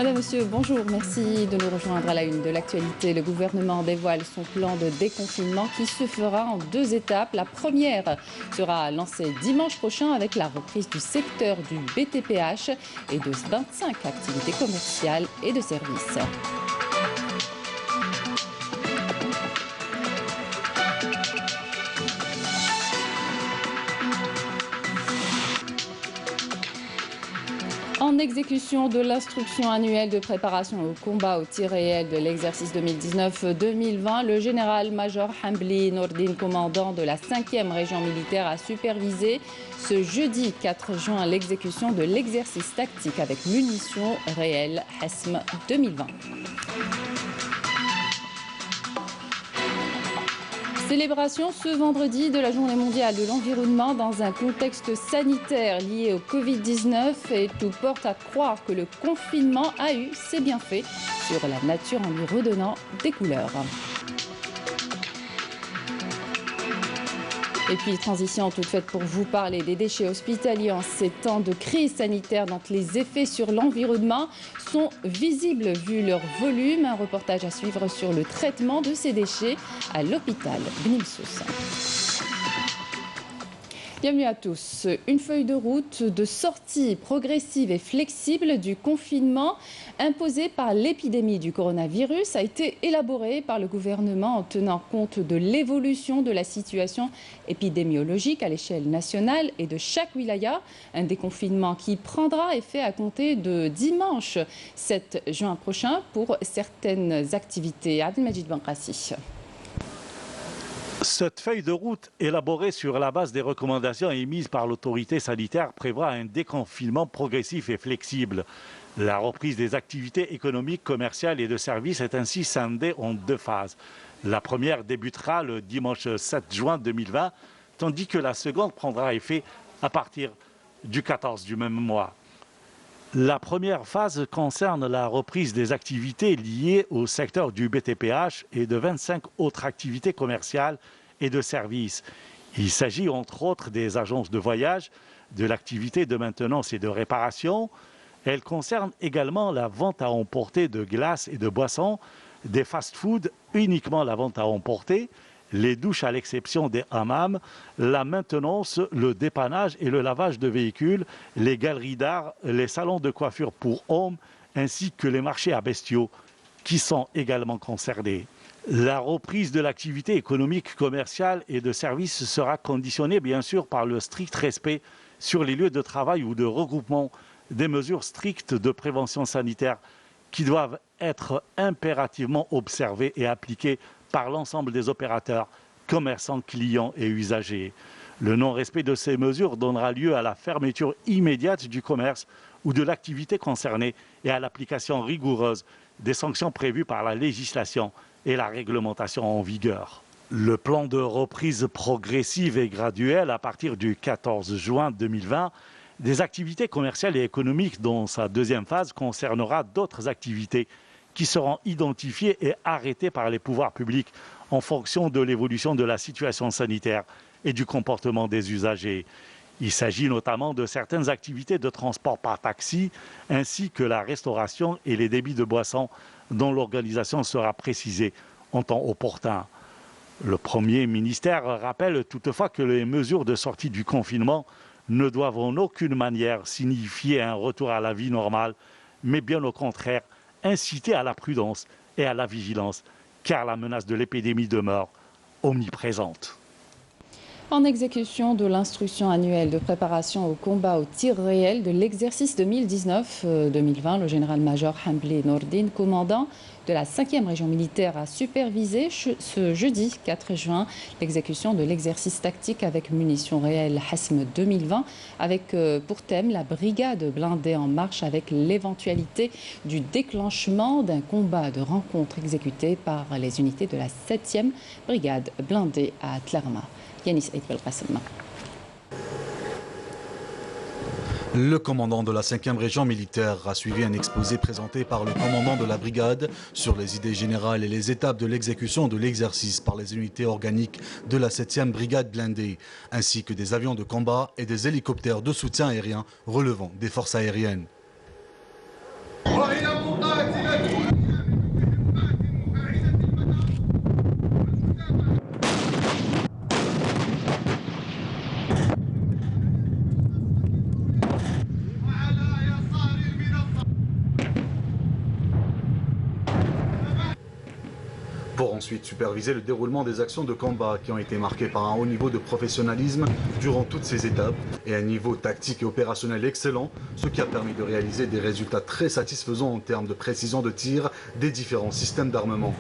Madame, Monsieur, bonjour. Merci de nous rejoindre à la une de l'actualité. Le gouvernement dévoile son plan de déconfinement qui se fera en 2 étapes. La première sera lancée dimanche prochain avec la reprise du secteur du BTPH et de 25 activités commerciales et de services. En exécution de l'instruction annuelle de préparation au combat au tir réel de l'exercice 2019-2020, le général-major Hambli Nourdine, commandant de la 5e région militaire, a supervisé ce jeudi 4 juin l'exécution de l'exercice tactique avec munitions réelles HESM 2020. Célébration ce vendredi de la Journée mondiale de l'environnement dans un contexte sanitaire lié au Covid-19 et tout porte à croire que le confinement a eu ses bienfaits sur la nature en lui redonnant des couleurs. Et puis, transition toute faite pour vous parler des déchets hospitaliers en ces temps de crise sanitaire dont les effets sur l'environnement sont visibles vu leur volume. Un reportage à suivre sur le traitement de ces déchets à l'hôpital Gnilsos. Bienvenue à tous. Une feuille de route de sortie progressive et flexible du confinement imposé par l'épidémie du coronavirus a été élaborée par le gouvernement en tenant compte de l'évolution de la situation épidémiologique à l'échelle nationale et de chaque wilaya. Un déconfinement qui prendra effet à compter de dimanche 7 juin prochain pour certaines activités. Abdelmajid Benqassi. Cette feuille de route, élaborée sur la base des recommandations émises par l'autorité sanitaire, prévoit un déconfinement progressif et flexible. La reprise des activités économiques, commerciales et de services est ainsi scindée en 2 phases. La première débutera le dimanche 7 juin 2020, tandis que la seconde prendra effet à partir du 14 du même mois. La première phase concerne la reprise des activités liées au secteur du BTPH et de 25 autres activités commerciales et de services. Il s'agit entre autres des agences de voyage, de l'activité de maintenance et de réparation. Elle concerne également la vente à emporter de glaces et de boissons, des fast-foods, uniquement la vente à emporter, les douches à l'exception des hammams, la maintenance, le dépannage et le lavage de véhicules, les galeries d'art, les salons de coiffure pour hommes, ainsi que les marchés à bestiaux, qui sont également concernés. La reprise de l'activité économique, commerciale et de services sera conditionnée bien sûr par le strict respect sur les lieux de travail ou de regroupement des mesures strictes de prévention sanitaire qui doivent être impérativement observées et appliquées par l'ensemble des opérateurs, commerçants, clients et usagers. Le non-respect de ces mesures donnera lieu à la fermeture immédiate du commerce ou de l'activité concernée et à l'application rigoureuse des sanctions prévues par la législation et la réglementation en vigueur. Le plan de reprise progressive et graduelle à partir du 14 juin 2020 des activités commerciales et économiques dans sa 2e phase concernera d'autres activités qui seront identifiés et arrêtés par les pouvoirs publics en fonction de l'évolution de la situation sanitaire et du comportement des usagers. Il s'agit notamment de certaines activités de transport par taxi, ainsi que la restauration et les débits de boissons dont l'organisation sera précisée en temps opportun. Le Premier ministère rappelle toutefois que les mesures de sortie du confinement ne doivent en aucune manière signifier un retour à la vie normale, mais bien au contraire, inciter à la prudence et à la vigilance, car la menace de l'épidémie demeure omniprésente. En exécution de l'instruction annuelle de préparation au combat au tir réel de l'exercice 2019-2020, le général-major Hambli Nourdine, commandant de la 5e région militaire, a supervisé ce jeudi 4 juin l'exécution de l'exercice tactique avec munitions réelles HESM 2020 avec pour thème la brigade blindée en marche avec l'éventualité du déclenchement d'un combat de rencontre exécuté par les unités de la 7e brigade blindée à Tlarma. Yanis Eid Belqasem. Le commandant de la 5e région militaire a suivi un exposé présenté par le commandant de la brigade sur les idées générales et les étapes de l'exécution de l'exercice par les unités organiques de la 7e brigade blindée, ainsi que des avions de combat et des hélicoptères de soutien aérien relevant des forces aériennes. ensuite supervisé le déroulement des actions de combat qui ont été marquées par un haut niveau de professionnalisme durant toutes ces étapes et un niveau tactique et opérationnel excellent, ce qui a permis de réaliser des résultats très satisfaisants en termes de précision de tir des différents systèmes d'armement.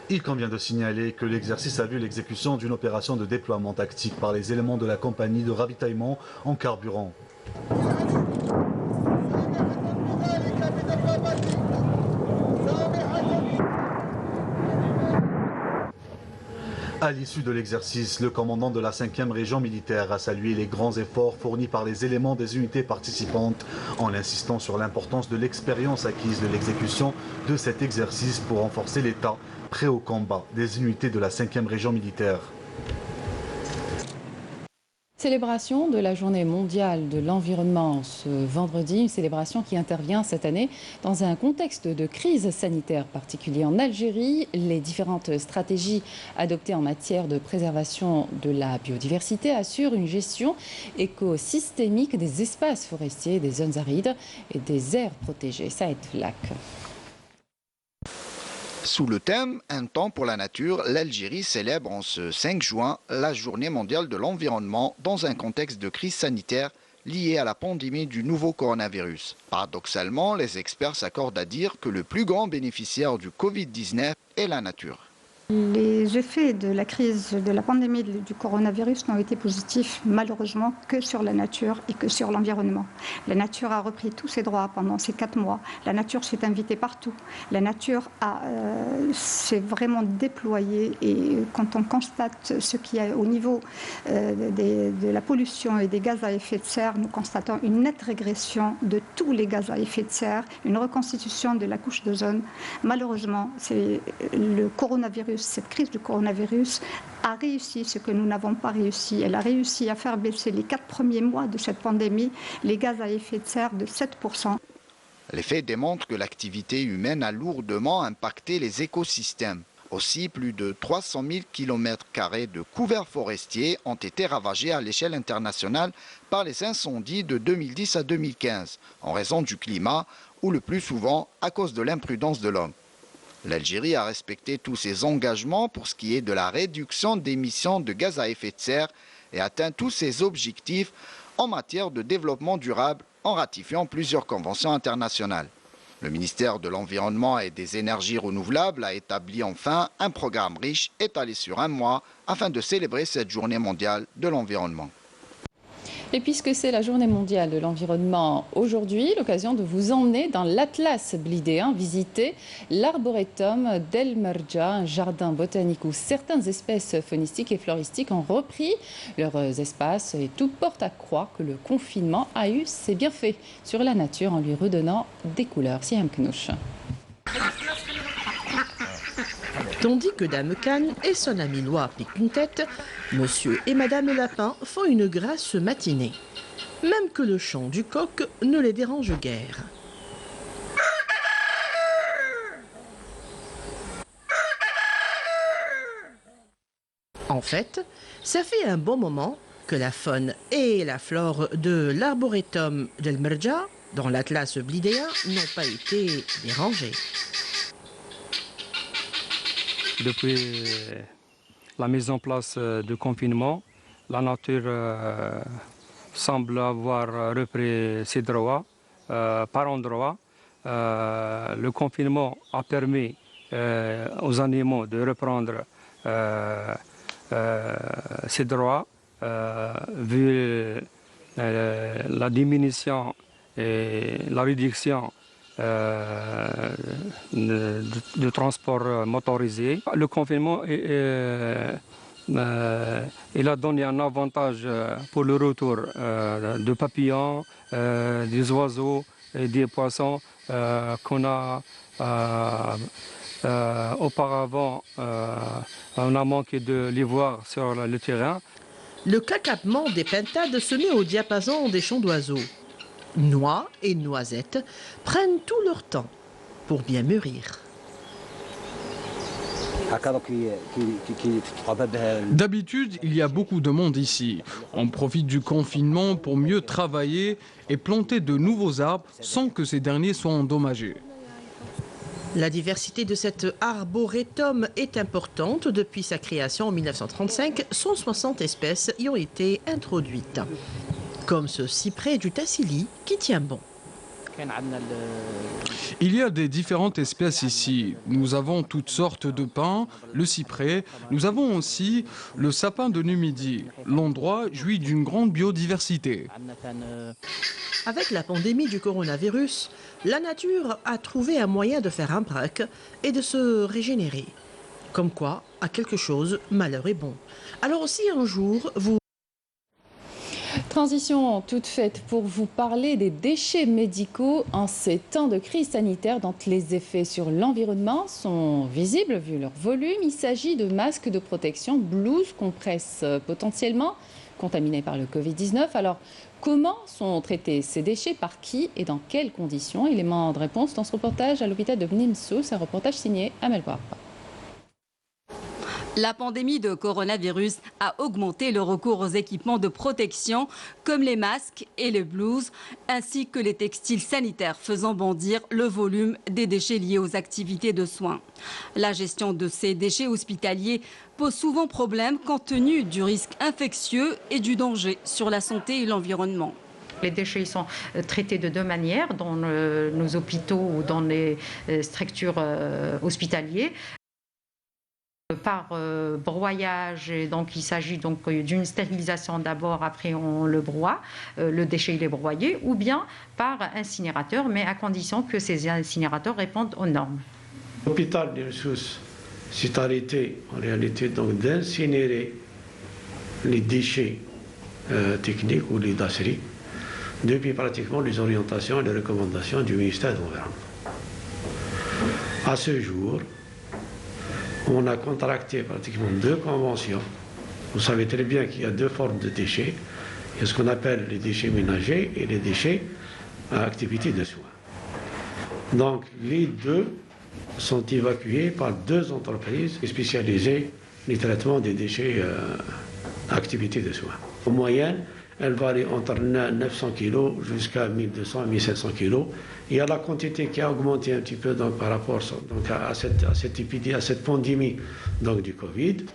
Il convient de signaler que l'exercice a vu l'exécution d'une opération de déploiement tactique par les éléments de la compagnie de ravitaillement en carburant. À l'issue de l'exercice, le commandant de la 5e région militaire a salué les grands efforts fournis par les éléments des unités participantes en insistant sur l'importance de l'expérience acquise de l'exécution de cet exercice pour renforcer l'état prêt au combat des unités de la 5e région militaire. Célébration de la journée mondiale de l'environnement ce vendredi, une célébration qui intervient cette année dans un contexte de crise sanitaire particulier en Algérie. Les différentes stratégies adoptées en matière de préservation de la biodiversité assurent une gestion écosystémique des espaces forestiers, des zones arides et des aires protégées. Saïd Flak. Sous le thème « Un temps pour la nature », l'Algérie célèbre en ce 5 juin la journée mondiale de l'environnement dans un contexte de crise sanitaire liée à la pandémie du nouveau coronavirus. Paradoxalement, les experts s'accordent à dire que le plus grand bénéficiaire du Covid-19 est la nature. Les effets de la crise de la pandémie du coronavirus n'ont été positifs malheureusement que sur la nature et que sur l'environnement. La nature a repris tous ses droits pendant ces 4 mois. La nature s'est invitée partout. La nature s'est vraiment déployée et quand on constate ce qu'il y a au niveau de la pollution et des gaz à effet de serre, nous constatons une nette régression de tous les gaz à effet de serre, une reconstitution de la couche d'ozone. Malheureusement, c'est le coronavirus. Cette crise du coronavirus a réussi ce que nous n'avons pas réussi. Elle a réussi à faire baisser les 4 premiers mois de cette pandémie les gaz à effet de serre de 7%. Les faits démontrent que l'activité humaine a lourdement impacté les écosystèmes. Aussi, plus de 300 000 km² de couverts forestiers ont été ravagés à l'échelle internationale par les incendies de 2010 à 2015, en raison du climat ou le plus souvent à cause de l'imprudence de l'homme. L'Algérie a respecté tous ses engagements pour ce qui est de la réduction d'émissions de gaz à effet de serre et atteint tous ses objectifs en matière de développement durable en ratifiant plusieurs conventions internationales. Le ministère de l'Environnement et des Énergies renouvelables a établi enfin un programme riche étalé sur 1 mois afin de célébrer cette journée mondiale de l'environnement. Et puisque c'est la journée mondiale de l'environnement aujourd'hui, l'occasion de vous emmener dans l'Atlas blidéen, visiter l'arboretum d'El Merja, un jardin botanique où certaines espèces faunistiques et floristiques ont repris leurs espaces et tout porte à croire que le confinement a eu ses bienfaits sur la nature en lui redonnant des couleurs. Siam Knouch. Tandis que Dame Canne et son ami noir piquent une tête, Monsieur et Madame Lapin font une grasse matinée. Même que le chant du coq ne les dérange guère. En fait, ça fait un bon moment que la faune et la flore de l'arboretum d'El Merja, dans l'Atlas blidéen, n'ont pas été dérangées. Depuis la mise en place du confinement, la nature semble avoir repris ses droits par endroits. Le confinement a permis aux animaux de reprendre ses droits, vu la diminution et la réduction de transport motorisé. Le confinement il a donné un avantage pour le retour de papillons, des oiseaux et des poissons qu'on a auparavant, on a manqué de les voir sur le terrain. Le cacappement des pintades se met au diapason des chants d'oiseaux. Noix et noisettes prennent tout leur temps pour bien mûrir. D'habitude, il y a beaucoup de monde ici. On profite du confinement pour mieux travailler et planter de nouveaux arbres sans que ces derniers soient endommagés. La diversité de cet arboretum est importante. Depuis sa création en 1935, 160 espèces y ont été introduites. Comme ce cyprès du Tassili qui tient bon. Il y a des différentes espèces ici. Nous avons toutes sortes de pins, le cyprès. Nous avons aussi le sapin de Numidie. L'endroit jouit d'une grande biodiversité. Avec la pandémie du coronavirus, la nature a trouvé un moyen de faire un break et de se régénérer. Comme quoi, à quelque chose, malheur est bon. Alors aussi un jour, vous... Transition toute faite pour vous parler des déchets médicaux en ces temps de crise sanitaire dont les effets sur l'environnement sont visibles vu leur volume. Il s'agit de masques de protection, blouses, compresses potentiellement contaminés par le Covid-19. Alors, comment sont traités ces déchets, par qui et dans quelles conditions? Élément de réponse dans ce reportage à l'hôpital de Bnim Souss, un reportage signé Amel Bouarpa. La pandémie de coronavirus a augmenté le recours aux équipements de protection comme les masques et les blouses, ainsi que les textiles sanitaires faisant bondir le volume des déchets liés aux activités de soins. La gestion de ces déchets hospitaliers pose souvent problème compte tenu du risque infectieux et du danger sur la santé et l'environnement. Les déchets sont traités de deux manières dans nos hôpitaux ou dans les structures hospitalières. Par broyage, donc il s'agit donc d'une stérilisation d'abord, après on le broie, le déchet il est broyé, ou bien par incinérateur, mais à condition que ces incinérateurs répondent aux normes. L'hôpital de Souss s'est arrêté en réalité donc d'incinérer les déchets techniques ou les dasseries depuis pratiquement les orientations et les recommandations du ministère de l'Environnement. À ce jour, on a contracté pratiquement 2 conventions. Vous savez très bien qu'il y a 2 formes de déchets. Il y a ce qu'on appelle les déchets ménagers et les déchets à activité de soins. Donc les deux sont évacués par 2 entreprises spécialisées dans le traitement des déchets à activité de soins. En moyenne, elle varie entre 900 kg jusqu'à 1200 1700 kg. Il y a la quantité qui a augmenté un petit peu donc, par rapport donc, à cette épidémie, à cette pandémie donc, du Covid.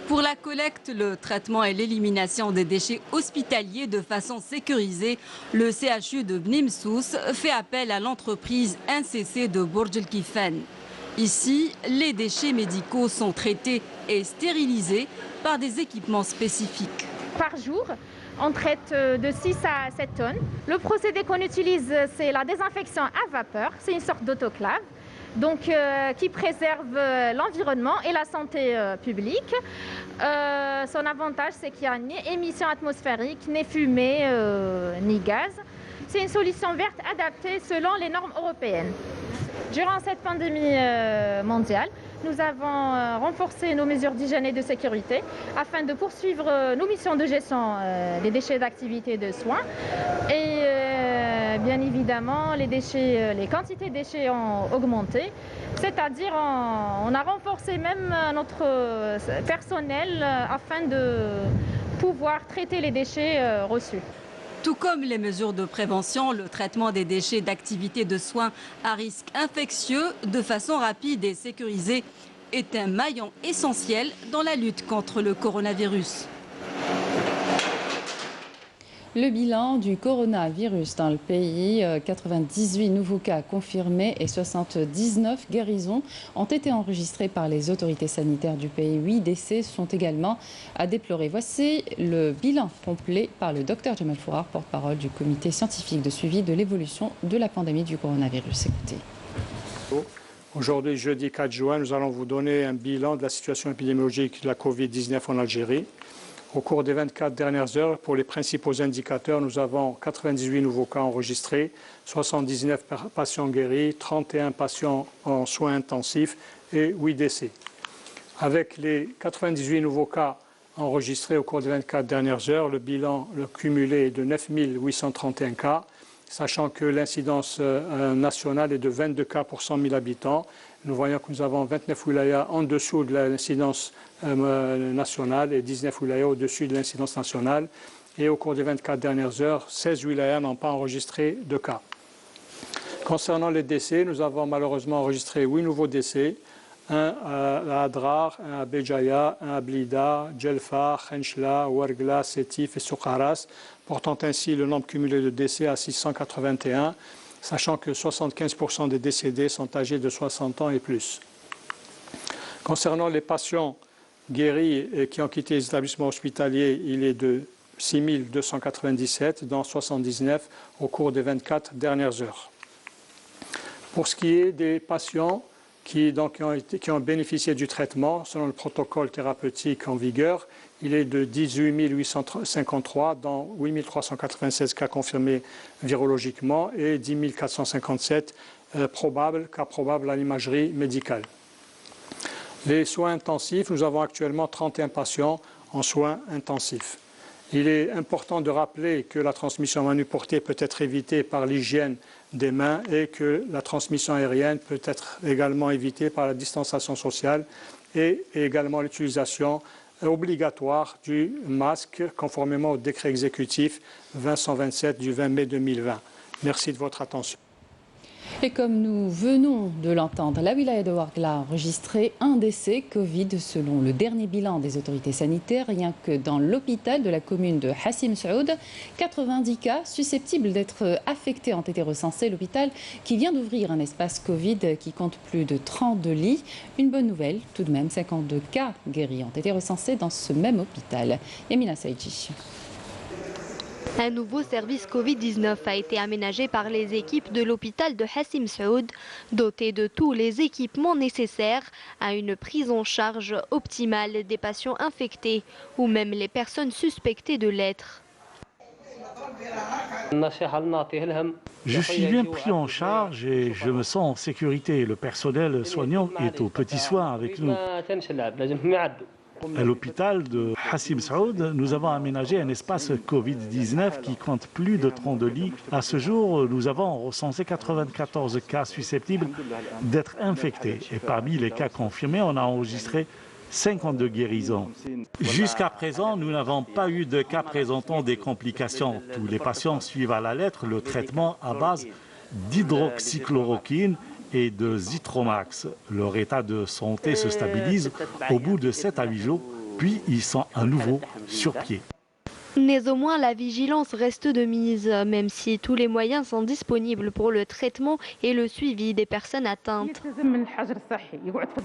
Pour la collecte, le traitement et l'élimination des déchets hospitaliers de façon sécurisée, le CHU de Bnim Souss fait appel à l'entreprise NCC de Bourj El Kifan. Ici, les déchets médicaux sont traités et stérilisés par des équipements spécifiques. Par jour, on traite de 6 à 7 tonnes. Le procédé qu'on utilise, c'est la désinfection à vapeur. C'est une sorte d'autoclave donc, qui préserve l'environnement et la santé publique. Son avantage, c'est qu'il n'y a ni émission atmosphérique, ni fumée, ni gaz. C'est une solution verte adaptée selon les normes européennes. Durant cette pandémie mondiale, nous avons renforcé nos mesures d'hygiène et de sécurité afin de poursuivre nos missions de gestion des déchets d'activité de soins. Et bien évidemment, les quantités de déchets ont augmenté, c'est-à-dire on a renforcé même notre personnel afin de pouvoir traiter les déchets reçus. Tout comme les mesures de prévention, le traitement des déchets d'activité de soins à risque infectieux de façon rapide et sécurisée est un maillon essentiel dans la lutte contre le coronavirus. Le bilan du coronavirus dans le pays, 98 nouveaux cas confirmés et 79 guérisons ont été enregistrés par les autorités sanitaires du pays. 8 décès sont également à déplorer. Voici le bilan complet par le Dr Jamal Fourar, porte-parole du comité scientifique de suivi de l'évolution de la pandémie du coronavirus. Écoutez. Aujourd'hui, jeudi 4 juin, nous allons vous donner un bilan de la situation épidémiologique de la Covid-19 en Algérie. Au cours des 24 dernières heures, pour les principaux indicateurs, nous avons 98 nouveaux cas enregistrés, 79 patients guéris, 31 patients en soins intensifs et 8 décès. Avec les 98 nouveaux cas enregistrés au cours des 24 dernières heures, le bilan cumulé est de 9 831 cas, sachant que l'incidence nationale est de 22 cas pour 100 000 habitants. Nous voyons que nous avons 29 wilayas en dessous de l'incidence nationale et 19 wilayas au-dessus de l'incidence nationale. Et au cours des 24 dernières heures, 16 wilayas n'ont pas enregistré de cas. Concernant les décès, nous avons malheureusement enregistré 8 nouveaux décès. Un à Adrar, un à Béjaïa, un à Blida, Djelfa, Khenchla, Ouargla, Sétif et Soukaras, portant ainsi le nombre cumulé de décès à 681, sachant que 75% des décédés sont âgés de 60 ans et plus. Concernant les patients guéris et qui ont quitté les établissements hospitaliers, il est de 6 297, dont 79 au cours des 24 dernières heures. Pour ce qui est des patients qui ont bénéficié du traitement, selon le protocole thérapeutique en vigueur, il est de 18 853, dont 8 396 cas confirmés virologiquement et 10 457 cas probables à l'imagerie médicale. Les soins intensifs, nous avons actuellement 31 patients en soins intensifs. Il est important de rappeler que la transmission manuportée peut être évitée par l'hygiène des mains et que la transmission aérienne peut être également évitée par la distanciation sociale et également l'utilisation obligatoire du masque conformément au décret exécutif 2027 du 20 mai 2020. Merci de votre attention. Et comme nous venons de l'entendre, la wilaya de Ouargla a enregistré un décès Covid selon le dernier bilan des autorités sanitaires. Rien que dans l'hôpital de la commune de Hassim Saoud, 90 cas susceptibles d'être affectés ont été recensés. L'hôpital qui vient d'ouvrir un espace Covid qui compte plus de 32 lits. Une bonne nouvelle, tout de même, 52 cas guéris ont été recensés dans ce même hôpital. Yamina Saïdji. Un nouveau service Covid-19 a été aménagé par les équipes de l'hôpital de Hassim Saoud, doté de tous les équipements nécessaires à une prise en charge optimale des patients infectés ou même les personnes suspectées de l'être. Je suis bien pris en charge et je me sens en sécurité. Le personnel soignant est aux petits soins avec nous. À l'hôpital de Hassim Saoud, nous avons aménagé un espace Covid-19 qui compte plus de 32 lits. À ce jour, nous avons recensé 94 cas susceptibles d'être infectés. Et parmi les cas confirmés, on a enregistré 52 guérisons. Jusqu'à présent, nous n'avons pas eu de cas présentant des complications. Tous les patients suivent à la lettre le traitement à base d'hydroxychloroquine et de Zitromax. Leur état de santé se stabilise au bout de 7 à 8 jours, puis ils sont à nouveau sur pied. Néanmoins, la vigilance reste de mise, même si tous les moyens sont disponibles pour le traitement et le suivi des personnes atteintes.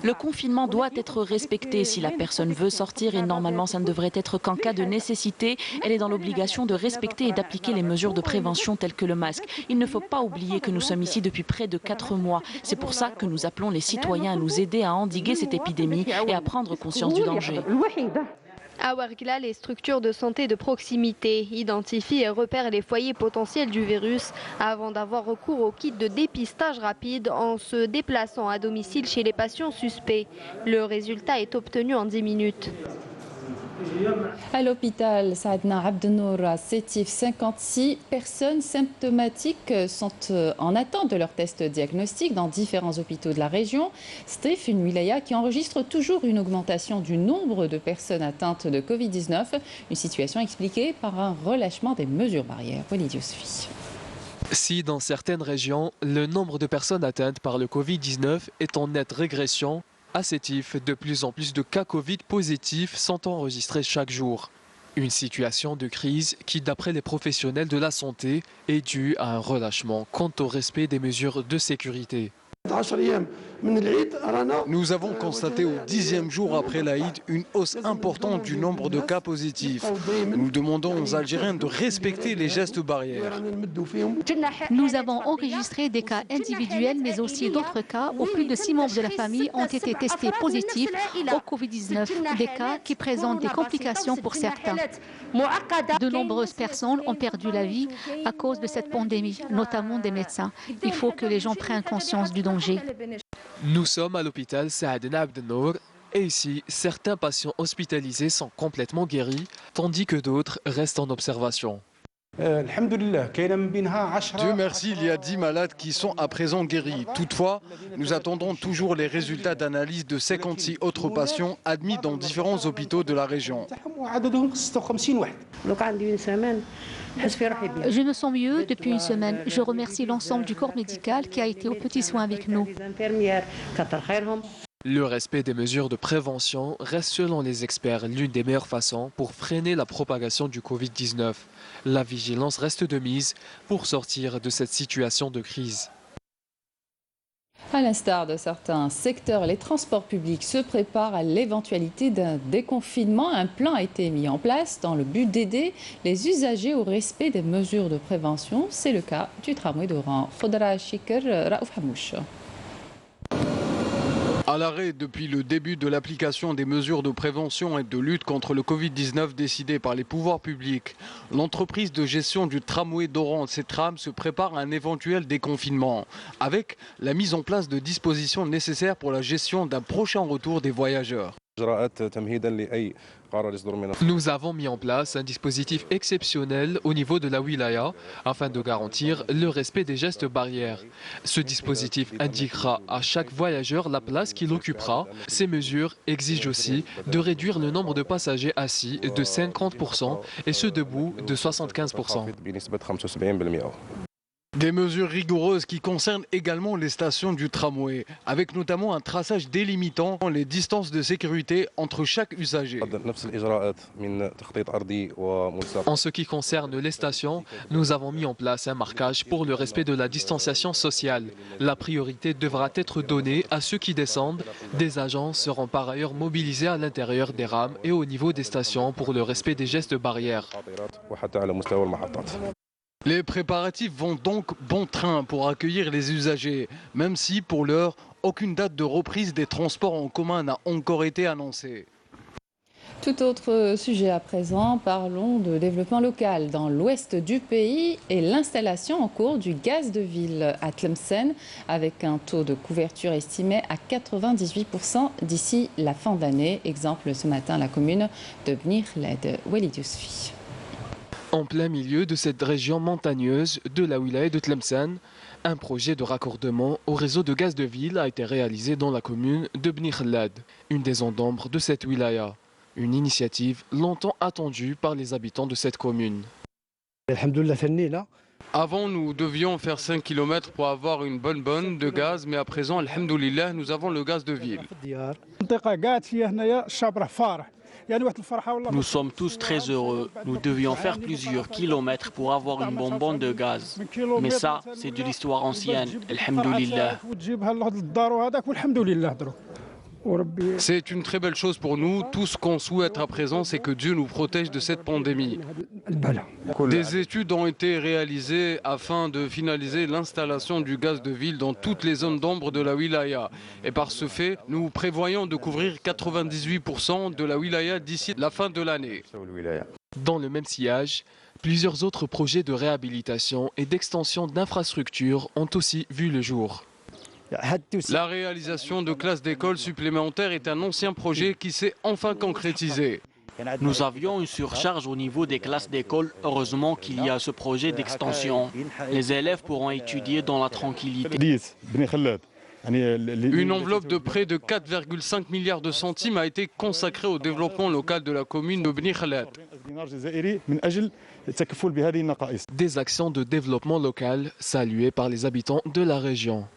Le confinement doit être respecté si la personne veut sortir et normalement ça ne devrait être qu'en cas de nécessité. Elle est dans l'obligation de respecter et d'appliquer les mesures de prévention telles que le masque. Il ne faut pas oublier que nous sommes ici depuis près de 4 mois. C'est pour ça que nous appelons les citoyens à nous aider à endiguer cette épidémie et à prendre conscience du danger. À Ouargla, les structures de santé de proximité identifient et repèrent les foyers potentiels du virus avant d'avoir recours au kit de dépistage rapide en se déplaçant à domicile chez les patients suspects. Le résultat est obtenu en 10 minutes. À l'hôpital Saadna Abdenour à Sétif, 56 personnes symptomatiques sont en attente de leur test diagnostic dans différents hôpitaux de la région. Sétif, une wilaya qui enregistre toujours une augmentation du nombre de personnes atteintes de Covid-19, une situation expliquée par un relâchement des mesures barrières. Walid Yousfi. Si dans certaines régions, le nombre de personnes atteintes par le Covid-19 est en nette régression, à Sétif, de plus en plus de cas Covid positifs sont enregistrés chaque jour. Une situation de crise qui, d'après les professionnels de la santé, est due à un relâchement quant au respect des mesures de sécurité. Nous avons constaté au 10e jour après l'Aïd une hausse importante du nombre de cas positifs. Nous demandons aux Algériens de respecter les gestes barrières. Nous avons enregistré des cas individuels, mais aussi d'autres cas où plus de 6 membres de la famille ont été testés positifs au Covid-19, des cas qui présentent des complications pour certains. De nombreuses personnes ont perdu la vie à cause de cette pandémie, notamment des médecins. Il faut que les gens prennent conscience du danger. Nous sommes à l'hôpital Saadna Abdelnour et ici, certains patients hospitalisés sont complètement guéris, tandis que d'autres restent en observation. Dieu merci, il y a 10 malades qui sont à présent guéris. Toutefois, nous attendons toujours les résultats d'analyse de 56 autres patients admis dans différents hôpitaux de la région. Je me sens mieux depuis une semaine. Je remercie l'ensemble du corps médical qui a été aux petits soins avec nous. Le respect des mesures de prévention reste selon les experts l'une des meilleures façons pour freiner la propagation du Covid-19. La vigilance reste de mise pour sortir de cette situation de crise. À l'instar de certains secteurs, les transports publics se préparent à l'éventualité d'un déconfinement. Un plan a été mis en place dans le but d'aider les usagers au respect des mesures de prévention. C'est le cas du tramway d'Oran. Khodra Shikr, Raouf Hamouch. À l'arrêt depuis le début de l'application des mesures de prévention et de lutte contre le Covid-19 décidées par les pouvoirs publics, l'entreprise de gestion du tramway d'Oran, Cetram, se prépare à un éventuel déconfinement, avec la mise en place de dispositions nécessaires pour la gestion d'un prochain retour des voyageurs. Nous avons mis en place un dispositif exceptionnel au niveau de la wilaya afin de garantir le respect des gestes barrières. Ce dispositif indiquera à chaque voyageur la place qu'il occupera. Ces mesures exigent aussi de réduire le nombre de passagers assis de 50% et ceux debout de 75%. Des mesures rigoureuses qui concernent également les stations du tramway, avec notamment un traçage délimitant les distances de sécurité entre chaque usager. En ce qui concerne les stations, nous avons mis en place un marquage pour le respect de la distanciation sociale. La priorité devra être donnée à ceux qui descendent. Des agents seront par ailleurs mobilisés à l'intérieur des rames et au niveau des stations pour le respect des gestes barrières. Les préparatifs vont donc bon train pour accueillir les usagers, même si pour l'heure, aucune date de reprise des transports en commun n'a encore été annoncée. Tout autre sujet à présent, parlons de développement local dans l'ouest du pays et l'installation en cours du gaz de ville à Tlemcen avec un taux de couverture estimé à 98% d'ici la fin d'année. Exemple ce matin, la commune de Bni Khled. Walid Yousfi. En plein milieu de cette région montagneuse de la wilaya de Tlemcen, un projet de raccordement au réseau de gaz de ville a été réalisé dans la commune de Bni Khled, une des zones d'ombre de cette wilaya. Une initiative longtemps attendue par les habitants de cette commune. Avant, nous devions faire 5 km pour avoir une bonne de gaz, mais à présent, alhamdoulilah, nous avons le gaz de ville. Nous sommes tous très heureux. Nous devions faire plusieurs kilomètres pour avoir une bonbonne de gaz. Mais ça, c'est de l'histoire ancienne. Alhamdoulilah. C'est une très belle chose pour nous. Tout ce qu'on souhaite à présent, c'est que Dieu nous protège de cette pandémie. Des études ont été réalisées afin de finaliser l'installation du gaz de ville dans toutes les zones d'ombre de la wilaya. Et par ce fait, nous prévoyons de couvrir 98% de la wilaya d'ici la fin de l'année. Dans le même sillage, plusieurs autres projets de réhabilitation et d'extension d'infrastructures ont aussi vu le jour. La réalisation de classes d'école supplémentaires est un ancien projet qui s'est enfin concrétisé. Nous avions une surcharge au niveau des classes d'école. Heureusement qu'il y a ce projet d'extension. Les élèves pourront étudier dans la tranquillité. Une enveloppe de près de 4,5 milliards de centimes a été consacrée au développement local de la commune de Bni Khled. Des actions de développement local saluées par les habitants de la région.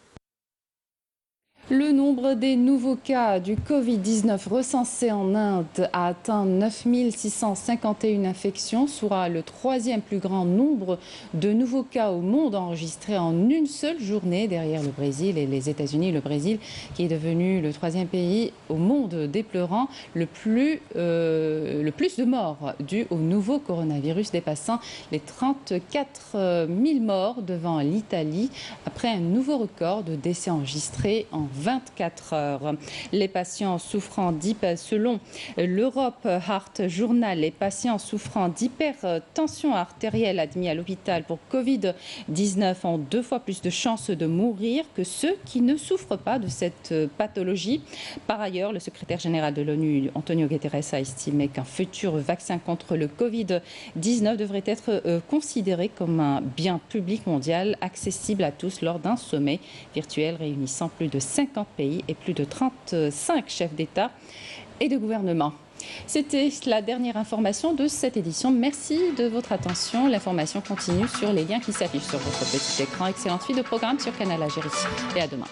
Le nombre des nouveaux cas du Covid-19 recensés en Inde a atteint 9 651 infections, soit le troisième plus grand nombre de nouveaux cas au monde enregistrés en une seule journée, derrière le Brésil et les États-Unis. Le Brésil qui est devenu le troisième pays au monde déplorant le plus de morts dus au nouveau coronavirus, dépassant les 34 000 morts devant l'Italie, après un nouveau record de décès enregistrés en 24 heures. Les patients souffrant selon l'Europe Heart Journal, les patients souffrant d'hypertension artérielle admis à l'hôpital pour Covid-19 ont 2 fois plus de chances de mourir que ceux qui ne souffrent pas de cette pathologie. Par ailleurs, le secrétaire général de l'ONU, Antonio Guterres, a estimé qu'un futur vaccin contre le Covid-19 devrait être considéré comme un bien public mondial accessible à tous lors d'un sommet virtuel réunissant plus de 50 pays et plus de 35 chefs d'État et de gouvernement. C'était la dernière information de cette édition. Merci de votre attention. L'information continue sur les liens qui s'affichent sur votre petit écran. Excellente suite de programme sur Canal Algérie. Et à demain.